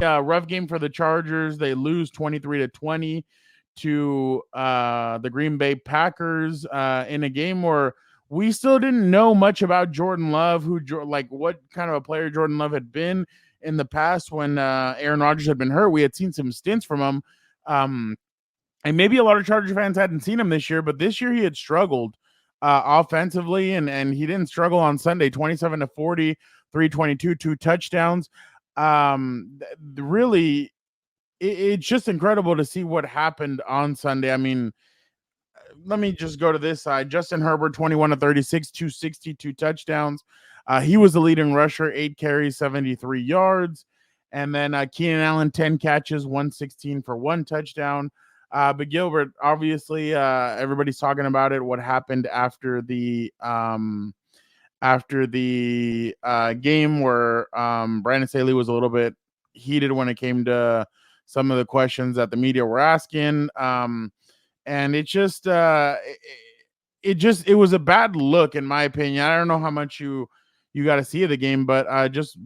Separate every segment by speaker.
Speaker 1: rough game for the Chargers. They lose 23-20 to the Green Bay Packers in a game where we still didn't know much about Jordan Love, like what kind of a player Jordan Love had been in the past when Aaron Rodgers had been hurt. We had seen some stints from him. And maybe a lot of Charger fans hadn't seen him this year, but this year he had struggled offensively, and he didn't struggle on Sunday. 27-40, 322, 2 touchdowns. Really, it's just incredible to see what happened on Sunday. I mean, let me just go to this side. Justin Herbert, 21-36, 262 touchdowns. He was the leading rusher, 8 carries, 73 yards. And then Keenan Allen, 10 catches, 116 for 1 touchdown. But Gilbert, obviously, everybody's talking about it. What happened after the game where Brandon Staley was a little bit heated when it came to some of the questions that the media were asking. And it was a bad look, in my opinion. I don't know how much you got to see of the game, but just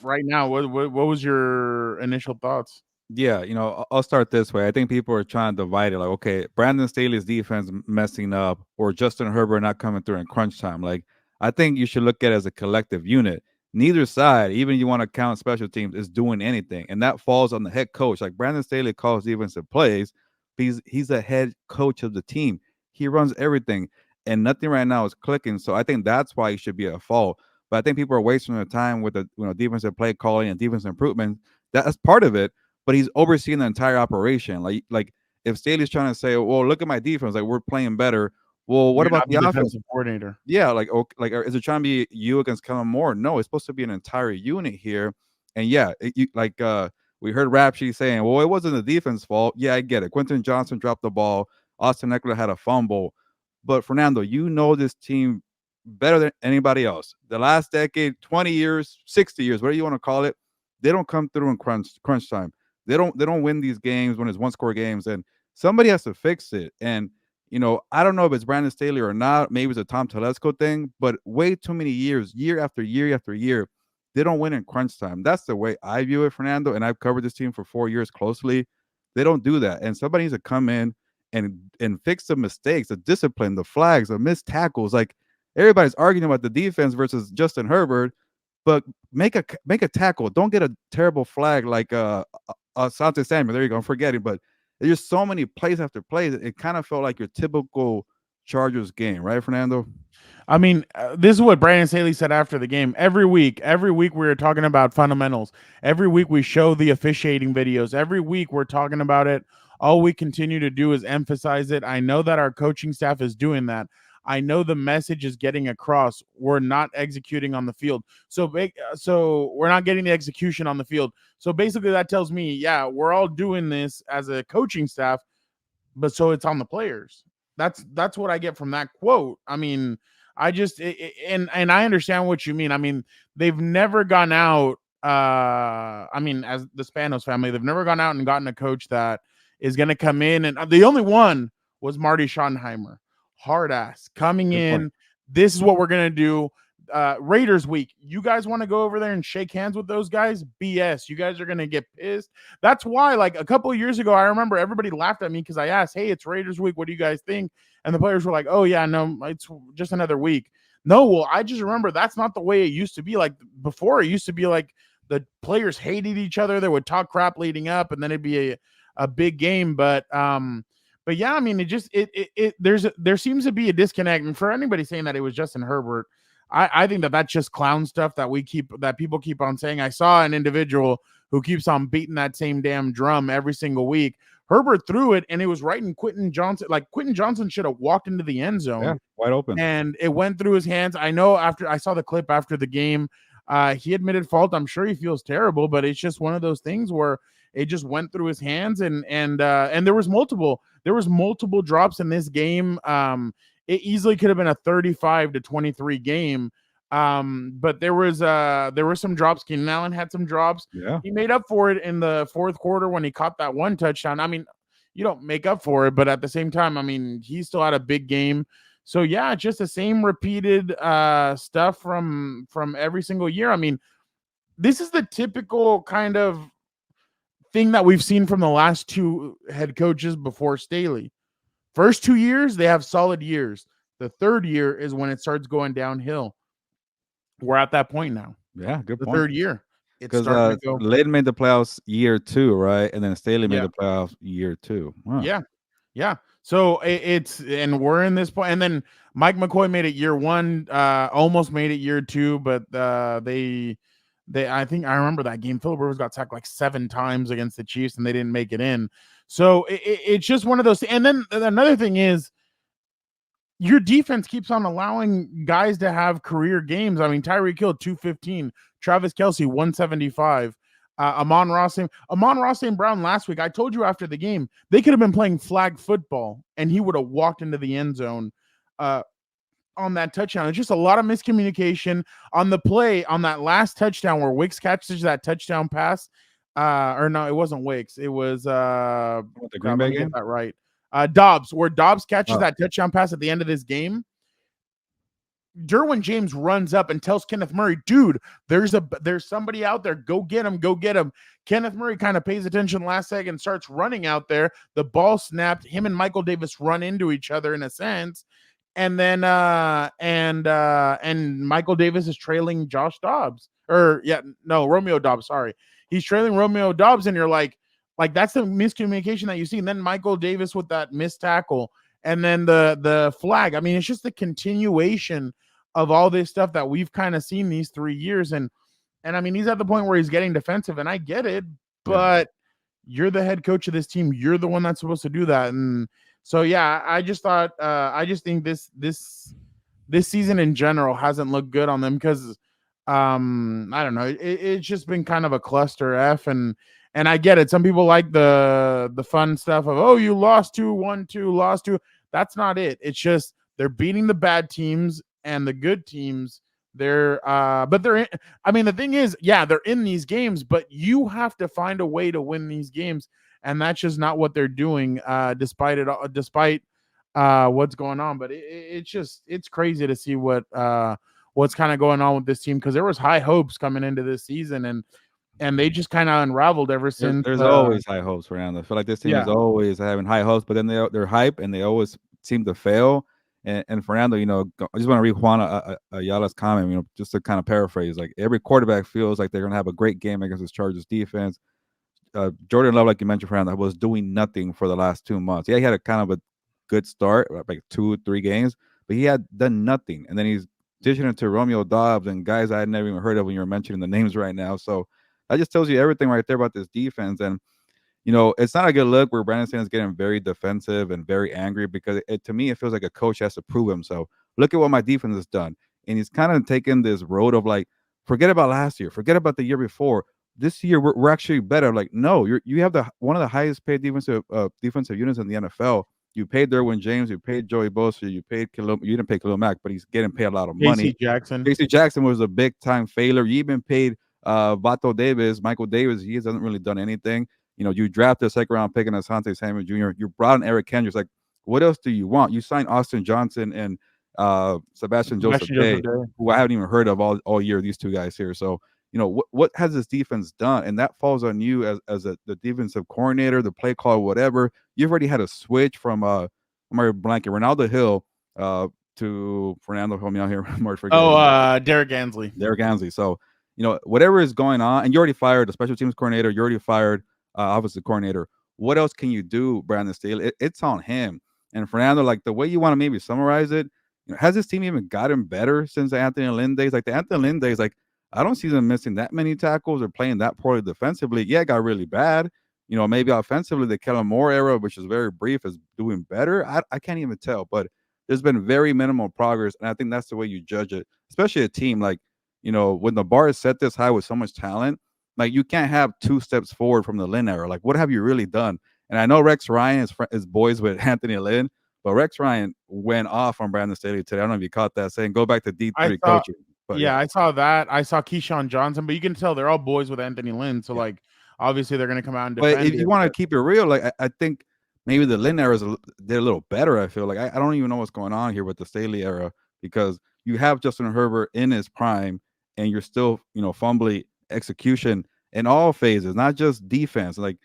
Speaker 1: right now, what was your initial thoughts?
Speaker 2: Yeah, I'll start this way. I think people are trying to divide it. Like, okay, Brandon Staley's defense messing up, or Justin Herbert not coming through in crunch time. Like, I think you should look at it as a collective unit. Neither side, even if you want to count special teams, is doing anything, and that falls on the head coach. Like, Brandon Staley calls defensive plays. He's the head coach of the team. He runs everything, and nothing right now is clicking. So I think that's why he should be at fault. But I think people are wasting their time with the defensive play calling and defense improvement. That's part of it, but he's overseeing the entire operation. Like if Staley's trying to say, "Well, look at my defense, like we're playing better." Well, what
Speaker 1: You're
Speaker 2: about
Speaker 1: not
Speaker 2: the
Speaker 1: the
Speaker 2: offense?
Speaker 1: defensive coordinator.
Speaker 2: Yeah, like okay, like is it trying to be you against Kellen Moore? No, it's supposed to be an entire unit here. And yeah, we heard Rapshi saying, "Well, it wasn't the defense fault." Yeah, I get it. Quentin Johnson dropped the ball. Austin Eckler had a fumble. But Fernando, you know this team better than anybody else. The last decade, 20 years, 60 years, whatever you want to call it, they don't come through in crunch time. They don't win these games when it's 1-score games, and somebody has to fix it. And I don't know if it's Brandon Staley or not. Maybe it's a Tom Telesco thing, but way too many years, year after year after year, they don't win in crunch time. That's the way I view it, Fernando. And I've covered this team for 4 years closely. They don't do that, and somebody needs to come in and fix the mistakes, the discipline, the flags, the missed tackles. Like everybody's arguing about the defense versus Justin Herbert, but make a tackle. Don't get a terrible flag like Asante Samuel. There you go. I'm forgetting, but there's so many plays after plays. It kind of felt like your typical Chargers game, right, Fernando?
Speaker 1: I mean, this is what Brandon Staley said after the game. Every week we are talking about fundamentals. Every week we show the officiating videos. Every week we're talking about it. All we continue to do is emphasize it. I know that our coaching staff is doing that. I know the message is getting across. We're not executing on the field. So we're not getting the execution on the field. So basically that tells me, yeah, we're all doing this as a coaching staff, but so it's on the players. That's what I get from that quote. I mean, and I understand what you mean. I mean, they've never gone out. I mean, as the Spanos family, they've never gone out and gotten a coach that is going to come in. And the only one was Marty Schottenheimer, hard ass coming
Speaker 2: Good point.
Speaker 1: in. This is what we're going to do. Raiders week. You guys want to go over there and shake hands with those guys? BS. You guys are going to get pissed. That's why, like a couple of years ago, I remember everybody laughed at me because I asked, "Hey, it's Raiders week. What do you guys think?" And the players were like, "Oh yeah, no, it's just another week." No, well, I just remember that's not the way it used to be. Like before, it used to be like the players hated each other. They would talk crap leading up, and then it'd be a big game. But yeah, I mean, there seems to be a disconnect. And for anybody saying that it was Justin Herbert, I think that's just clown stuff that people keep on saying. I saw an individual who keeps on beating that same damn drum every single week. Herbert threw it, and it was right in Quentin Johnson. Like Quentin Johnson should have walked into the end
Speaker 2: Yeah,
Speaker 1: zone,
Speaker 2: wide open.
Speaker 1: and it went through his hands. I know after I saw the clip after the game, he admitted fault. I'm sure he feels terrible, but it's just one of those things where it just went through his hands, and there was multiple drops in this game. It easily could have been a 35-23 game. But there were some drops. Keenan Allen had some drops.
Speaker 2: Yeah.
Speaker 1: He made up for it in the fourth quarter when he caught that one touchdown. I mean, you don't make up for it, but at the same time, I mean, he still had a big game. So yeah, just the same repeated stuff from every single year. I mean, this is the typical kind of thing that we've seen from the last two head coaches before Staley. First 2 years, they have solid years. The third year is when it starts going downhill. We're at that point now.
Speaker 2: Yeah, good
Speaker 1: The
Speaker 2: point.
Speaker 1: third year, it's
Speaker 2: Because
Speaker 1: starting to go.
Speaker 2: Lane made the playoffs year 2, right? And then Staley made
Speaker 1: Yeah,
Speaker 2: the playoffs year 2. Wow.
Speaker 1: yeah, yeah. So it's and we're in this point, and then Mike McCoy made it year one, almost made it year two, but they I think I remember that game. Philip Rivers got sacked like 7 times against the Chiefs, and they didn't make it in. So it's just one of those. And then another thing is your defense keeps on allowing guys to have career games. I mean, Tyreek Hill 215, Travis Kelce 175, Amon-Ra St. Brown last week. I told you after the game they could have been playing flag football and he would have walked into the end zone on that touchdown. It's just a lot of miscommunication on the play on that last touchdown where Wicks catches that touchdown pass. Or no, it wasn't Wicks. It was
Speaker 2: The Green
Speaker 1: God,
Speaker 2: Bay
Speaker 1: let me get
Speaker 2: game?
Speaker 1: that right. Dobbs, where Dobbs catches
Speaker 2: Oh,
Speaker 1: that touchdown pass at the end of this game. Derwin James runs up and tells Kenneth Murray, dude, there's somebody out there. Go get him. Go get him. Kenneth Murray kind of pays attention last second, starts running out there. The ball snapped. Him and Michael Davis run into each other in a sense. And then and Michael Davis is trailing Josh Dobbs. Romeo Dobbs, sorry. He's trailing Romeo Dobbs, and you're like that's the miscommunication that you see. And then Michael Davis with that missed tackle, and then the flag. I mean, it's just the continuation of all this stuff that we've kind of seen these 3 years. And I mean, he's at the point where he's getting defensive, and I get it,
Speaker 2: yeah.
Speaker 1: but you're the head coach of this team. You're the one that's supposed to do that. And so yeah, I just thought I just think this season in general hasn't looked good on them because I don't know. It's just been kind of a cluster F, and I get it. Some people like the fun stuff of, oh, you lost 2-1-2, lost 2. That's not it. It's just they're beating the bad teams and the good teams. But they're in, I mean, the thing is, yeah, they're in these games, but you have to find a way to win these games, and that's just not what they're doing, despite what's going on. But it's crazy to see what's kind of going on with this team, because there was high hopes coming into this season, and they just kind of unraveled ever since.
Speaker 2: There's always high hopes, Fernando. I feel like this team
Speaker 1: Yeah.
Speaker 2: is always having high hopes, but then they're hype and they always seem to fail. And Fernando, I just want to read Juan Ayala's comment, just to kind of paraphrase. Like, every quarterback feels like they're going to have a great game against this Chargers defense. Jordan Love, like you mentioned, Fernando, was doing nothing for the last 2 months. Yeah, he had a kind of a good start, like 2-3 games, but he had done nothing. And then he's dishing it to Romeo Dobbs and guys I had never even heard of when you were mentioning the names right now. So that just tells you everything right there about this defense. And it's not a good look where Brandon Staley is getting very defensive and very angry, because to me, it feels like a coach has to prove himself. Look at what my defense has done. And he's kind of taken this road of like, forget about last year, forget about the year before. This year, we're actually better. Like, no, you have one of the highest paid defensive units in the NFL. You paid Derwin James, you paid Joey Bosa, you didn't pay Khalil Mack, but he's getting paid a lot of money. Casey Jackson was a big time failure. You even paid Vato Davis, Michael Davis. He hasn't really done anything. You drafted a second round pick in Asante Samuel Jr. You brought in Eric Kendricks. Like, what else do you want? You signed Austin Johnson and Sebastian Joseph Day, who I haven't even heard of all year. These two guys here. So, what has this defense done? And that falls on you as the defensive coordinator, the play call, whatever. You've already had a switch from Ronaldo Hill to Fernando. Help me out here.
Speaker 1: Derek Ansley.
Speaker 2: Derek Ansley. So, whatever is going on, and you already fired the special teams coordinator. You already fired offensive coordinator. What else can you do, Brandon Staley? It's on him. And Fernando, like, the way you want to maybe summarize it, has this team even gotten better since the Anthony Lynn days? Like, the Anthony Lynn days, like, I don't see them missing that many tackles or playing that poorly defensively. Yeah, it got really bad. Maybe offensively, the Kellen Moore era, which is very brief, is doing better. I can't even tell, but there's been very minimal progress, and I think that's the way you judge it, especially a team like, when the bar is set this high with so much talent, like, you can't have 2 steps forward from the Lynn era. Like, what have you really done? And I know Rex Ryan is boys with Anthony Lynn, but Rex Ryan went off on Brandon Staley today. I don't know if you caught that, saying go back to D3 coaching. But
Speaker 1: I saw that. I saw Keyshawn Johnson, but you can tell they're all boys with Anthony Lynn. So, like, obviously they're going to come out and defend.
Speaker 2: But if you want to keep it real, like, I think maybe the Lynn era did a little better. I feel like I don't even know what's going on here with the Staley era, because you have Justin Herbert in his prime, and you're still, fumbling execution in all phases, not just defense. Like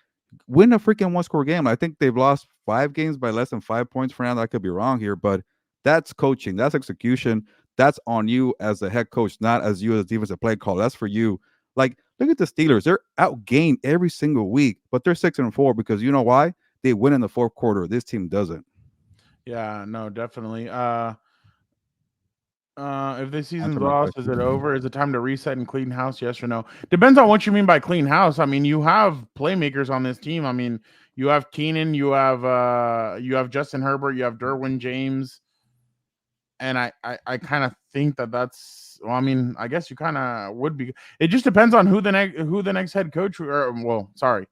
Speaker 2: win a freaking one score game. I think they've lost 5 games by less than 5 points. For now, I could be wrong here, but that's coaching. That's execution. That's on you as the head coach, not as you as defensive play call. That's for you. Like, look at the Steelers. They're outgained every single week, but they're 6-4 because you know why? They win in the fourth quarter. This team doesn't.
Speaker 1: Yeah, no, definitely. If this
Speaker 2: Answer
Speaker 1: season's
Speaker 2: my
Speaker 1: lost, is
Speaker 2: question.
Speaker 1: it over? Is it time to reset and clean house? Yes or no? Depends on what you mean by clean house. I mean, you have playmakers on this team. I mean, you have Keenan, you have Justin Herbert, you have Derwin James, and I kind of think that's. Well, I mean, I guess you kind of would be. It just depends on who the next head coach. Or well, sorry,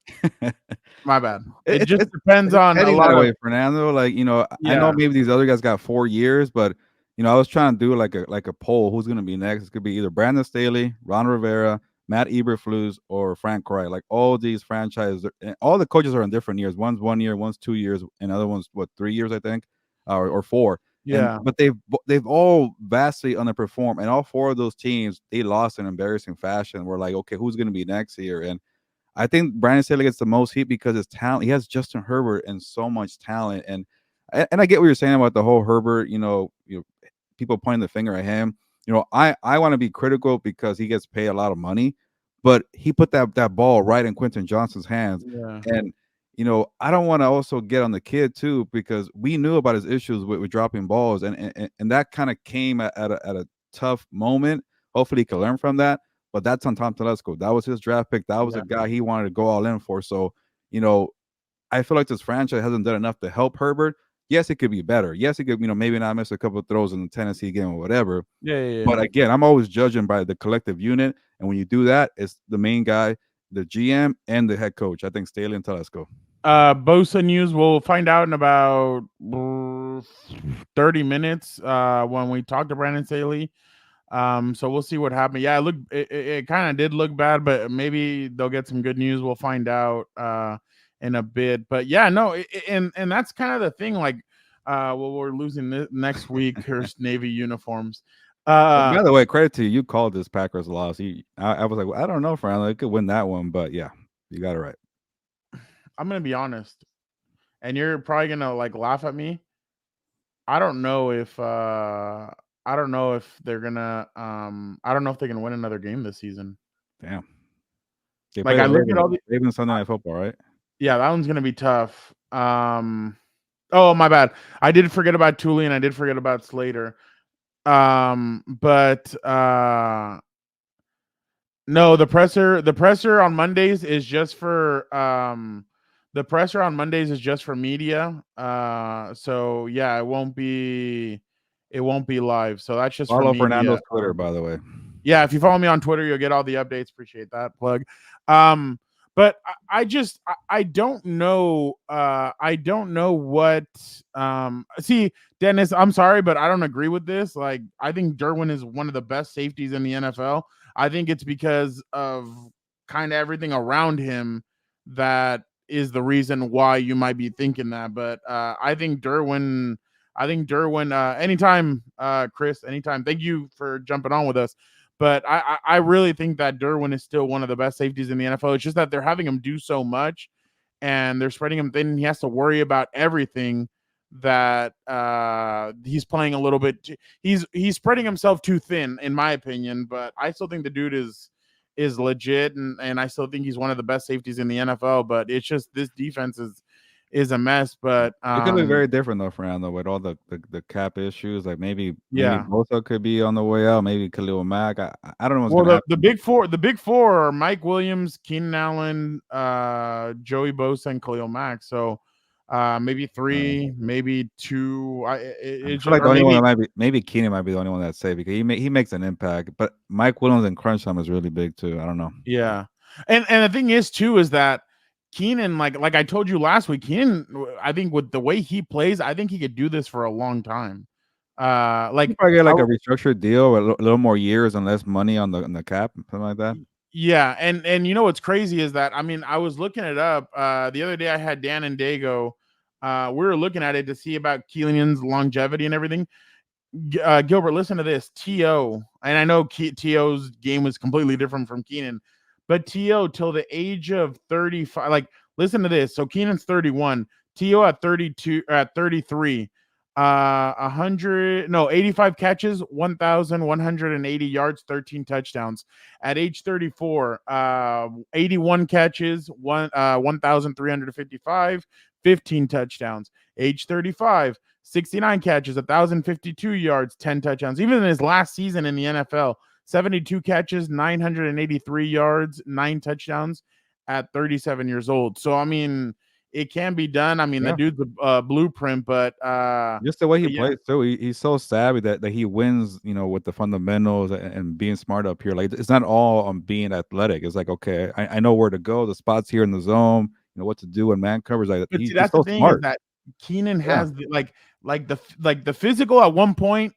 Speaker 1: my bad. It
Speaker 2: It's
Speaker 1: just
Speaker 2: it's
Speaker 1: depends
Speaker 2: it's
Speaker 1: on a
Speaker 2: heading that
Speaker 1: lot of.
Speaker 2: way, Fernando. Like, I know
Speaker 1: Yeah,
Speaker 2: maybe these other guys got 4 years, but I was trying to do like a poll. Who's gonna be next? It could be either Brandon Staley, Ron Rivera, Matt Eberflus, or Frank Reich. Like all these franchises, and all the coaches are in different years. One's 1 year, one's 2 years, and other one's 3 years, I think, or four. And
Speaker 1: yeah,
Speaker 2: but they've all vastly underperformed, and all four of those teams they lost in embarrassing fashion. We're like, okay, who's gonna be next here? And I think Brandon Staley gets the most heat because his talent. He has Justin Herbert and so much talent, and I get what you're saying about the whole Herbert. People pointing the finger at him. I want to be critical because he gets paid a lot of money, but he put that ball right in Quentin Johnston's hands,
Speaker 1: yeah,
Speaker 2: and I don't want to also get on the kid too because we knew about his issues with dropping balls, and that kind of came at a tough moment. Hopefully, he can learn from that. But that's on Tom Telesco. That was his draft pick. That was a
Speaker 1: yeah,
Speaker 2: guy he wanted to go all in for. So, you know, I feel like this franchise hasn't done enough to help Herbert. Yes, it could be better. Yes, it could, maybe not miss a couple of throws in the Tennessee game or whatever.
Speaker 1: yeah, yeah.
Speaker 2: But
Speaker 1: Yeah.
Speaker 2: again, I'm always judging by the collective unit. And when you do that, it's the main guy, the GM, and the head coach. I think Staley and Telesco.
Speaker 1: Bosa news. We'll find out in about 30 minutes when we talk to Brandon Staley. So we'll see what happened. Yeah, it kind of did look bad, but maybe they'll get some good news. We'll find out in a bit. But yeah, no, and that's kind of the thing. Like, well, we're losing next week. Here's Navy uniforms.
Speaker 2: By the way, credit to you. You called this Packers loss. I was like, well, I don't know, Fran. They could win that one, but yeah, you got it right.
Speaker 1: I'm gonna be honest, and you're probably gonna like laugh at me. I don't know if I don't know if they're gonna I don't know if they're gonna win another game this season.
Speaker 2: Damn. They play
Speaker 1: Like
Speaker 2: the
Speaker 1: I look at
Speaker 2: Ravens.
Speaker 1: all the
Speaker 2: Ravens Sunday Night Football, right?
Speaker 1: yeah, that one's gonna be tough. Oh my bad. I did forget about Tooley and I did forget about Slater. But no, the presser on Mondays is just for the presser on Mondays is just for media. So yeah, it won't be live. So that's just for
Speaker 2: Follow
Speaker 1: media.
Speaker 2: Fernando's Twitter, by the way.
Speaker 1: Yeah, if you follow me on Twitter, you'll get all the updates. Appreciate that plug. Um, but I don't know. I don't know what. See, Dennis, I'm sorry, but I don't agree with this. Like, I think Derwin is one of the best safeties in the NFL. I think it's because of kind of everything around him that is the reason why you might be thinking that. But I think Derwin. Anytime, Chris, anytime. Thank you for jumping on with us. But I really think that Derwin is still one of the best safeties in the NFL. It's just that they're having him do so much and they're spreading him thin. And he has to worry about everything that he's playing a little bit. He's spreading himself too thin, in my opinion. But I still think the dude is legit, and I still think he's one of the best safeties in the NFL. But it's just this defense is a mess. But
Speaker 2: It could be very different though, Fernando, with all the cap issues. Like maybe
Speaker 1: yeah.
Speaker 2: Bosa could be on the way out. Maybe Khalil Mack. I don't know what's
Speaker 1: Well,
Speaker 2: gonna
Speaker 1: the
Speaker 2: happen.
Speaker 1: big four are Mike Williams, Keenan Allen, Joey Bosa, and Khalil Mack. So maybe
Speaker 2: Uh,
Speaker 1: three, maybe two.
Speaker 2: I
Speaker 1: It's
Speaker 2: feel
Speaker 1: just
Speaker 2: like
Speaker 1: or
Speaker 2: the only one
Speaker 1: maybe
Speaker 2: that might be maybe Keenan might be the only one that's safe because he makes an impact. But Mike Williams and crunch time is really big too. I don't know.
Speaker 1: yeah. And the thing is too is that Keenan, like I told you last week, Keenan, I think with the way he plays, I think he could do this for a long time.
Speaker 2: You
Speaker 1: Like
Speaker 2: probably get
Speaker 1: I,
Speaker 2: like a restructured deal with a little more years and less money on the cap, something like that.
Speaker 1: yeah, and you know what's crazy is that I mean I was looking it up the other day. I had Dan and Dago. We were looking at it to see about Keelan's longevity and everything. Gilbert, listen to this. To and I know To's game was completely different from Keenan, But T.O. till the age of 35, like listen to this. So Keenan's 31, T.O. at 32, at 33, 85 catches, 1,180 yards, 13 touchdowns. At age 34, 81 catches, 1,355, 15 touchdowns. Age 35, 69 catches, 1,052 yards, 10 touchdowns. Even in his last season in the NFL, 72 catches, 983 yards, 9 touchdowns at 37 years old. So, I mean, it can be done. I mean, the
Speaker 2: Yeah.
Speaker 1: dude's a blueprint, but
Speaker 2: Just the way he
Speaker 1: yeah,
Speaker 2: plays too. He's so savvy that he wins, with the fundamentals and being smart up here. Like it's not all on being athletic. It's like, okay, I know where to go, the spots here in the zone, what to do in man covers. Like
Speaker 1: but see,
Speaker 2: he's
Speaker 1: that's the
Speaker 2: so
Speaker 1: thing is
Speaker 2: smart.
Speaker 1: that Keenan
Speaker 2: Yeah.
Speaker 1: has the physical at one point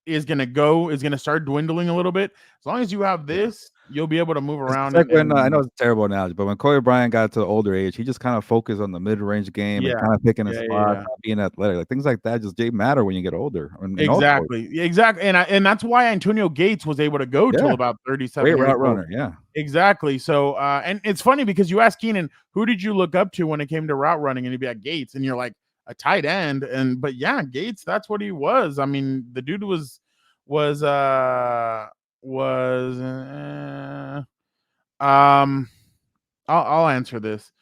Speaker 1: is gonna start dwindling a little bit. As long as you have
Speaker 2: Yeah.
Speaker 1: this, you'll be able to move
Speaker 2: It's
Speaker 1: around
Speaker 2: like when I know
Speaker 1: and
Speaker 2: it's a terrible analogy, but when Kobe Bryant got to the older age, he just kind of focused on the mid range game and
Speaker 1: yeah,
Speaker 2: kind of picking his
Speaker 1: yeah, yeah,
Speaker 2: spots,
Speaker 1: yeah.
Speaker 2: not being athletic. Like things like that just they matter when you get older in all sports.
Speaker 1: Exactly, exactly, and that's why Antonio Gates was able to go till
Speaker 2: Yeah.
Speaker 1: about
Speaker 2: Great
Speaker 1: 37 years
Speaker 2: route
Speaker 1: old.
Speaker 2: runner. Yeah.
Speaker 1: Exactly. So, and it's funny because you ask Keenan, who did you look up to when it came to route running, and he'd be like Gates, and you're like a tight end, but yeah, Gates, that's what he was. I mean, the dude was was um I'll answer this.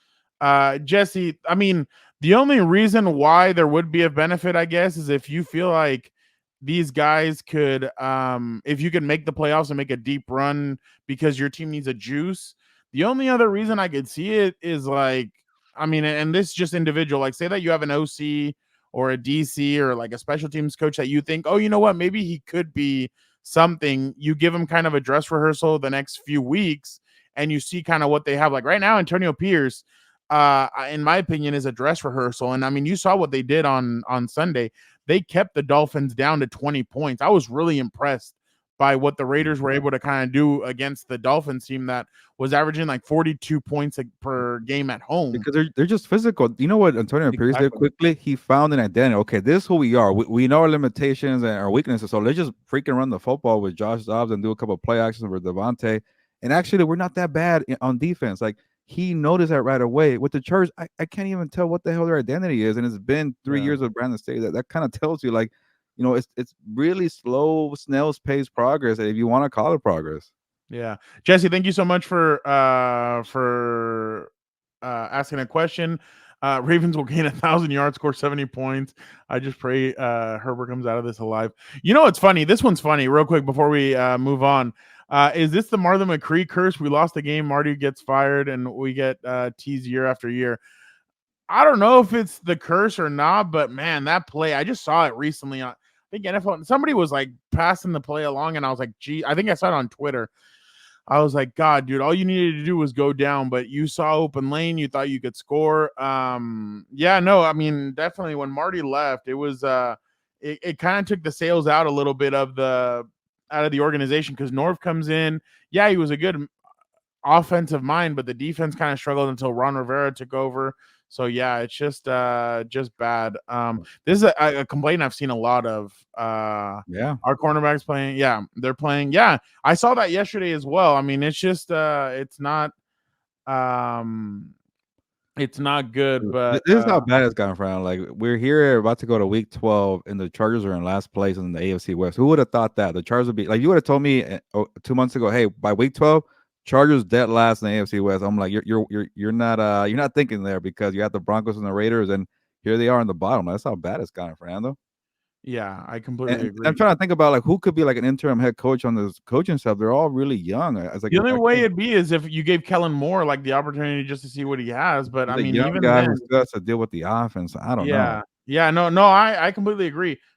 Speaker 1: Jesse, I mean, the only reason why there would be a benefit, I guess, is if you feel like these guys could if you can make the playoffs and make a deep run because your team needs a juice. The only other reason I could see it is like, I mean, and this is just individual, like say that you have an OC or a DC or like a special teams coach that you think, oh, you know what, maybe he could be something. You give him kind of a dress rehearsal the next few weeks and you see kind of what they have. Like right now, Antonio Pierce, in my opinion, is a dress rehearsal. And I mean, you saw what they did on Sunday. They kept the Dolphins down to 20 points. I was really impressed by what the Raiders were able to kind of do against the Dolphins team that was averaging like 42 points per game at home.
Speaker 2: Because they're just physical. You know what Antonio Pierce did
Speaker 1: Exactly.
Speaker 2: quickly? He found an identity. Okay, this is who we are. We know our limitations and our weaknesses. So let's just freaking run the football with Josh Dobbs and do a couple of play actions for Devontae. And actually, we're not that bad on defense. Like he noticed that right away. With the Chargers, I can't even tell what the hell their identity is. And it's been 3 years with Brandon Staley. That kind of tells you, like, it's really slow, snail's pace progress, if you want to call it progress.
Speaker 1: Yeah. Jesse, thank you so much for asking a question. Ravens will gain 1,000 yards, score 70 points. I just pray Herbert comes out of this alive. You know what's funny? This one's funny. Real quick before we move on, is this the Marlon McCree curse? We lost the game, Marty gets fired, and we get teased year after year. I don't know if it's the curse or not, but man, that play, I just saw it recently. I think NFL, somebody was like passing the play along, and I was like, gee, I think I saw it on Twitter. I was like, God, dude, all you needed to do was go down, but you saw open lane, you thought you could score. Yeah, no, I mean, definitely when Marty left, it was it kind of took the sails out a little bit of the organization because Norv comes in. Yeah, he was a good offensive mind, but the defense kind of struggled until Ron Rivera took over. So yeah, it's just bad. This is a complaint I've seen a lot of.
Speaker 2: Yeah.
Speaker 1: Our cornerbacks playing, yeah, they're playing. Yeah, I saw that yesterday as well. I mean, it's just um it's not good, but
Speaker 2: This is how bad it's gotten for now. Like we're here about to go to week 12, and the Chargers are in last place in the AFC West. Who would have thought that the Chargers would be like? You would have told me 2 months ago, hey, by week 12, Chargers dead last in the AFC West. I'm like, you're not thinking there because you have the Broncos and the Raiders, and here they are in the bottom. That's how bad it's gotten, Fernando.
Speaker 1: yeah, I completely
Speaker 2: And I'm
Speaker 1: agree.
Speaker 2: trying to think about like who could be like an interim head coach on this coaching stuff. They're all really young. I was like,
Speaker 1: The only
Speaker 2: I
Speaker 1: way
Speaker 2: can't.
Speaker 1: it'd be is if you gave Kellen Moore like the opportunity just to see what he has. But
Speaker 2: He's
Speaker 1: I
Speaker 2: a
Speaker 1: mean,
Speaker 2: young
Speaker 1: even
Speaker 2: guy
Speaker 1: then,
Speaker 2: who still has to deal with the offense. I don't know.
Speaker 1: yeah, yeah, no, I completely agree.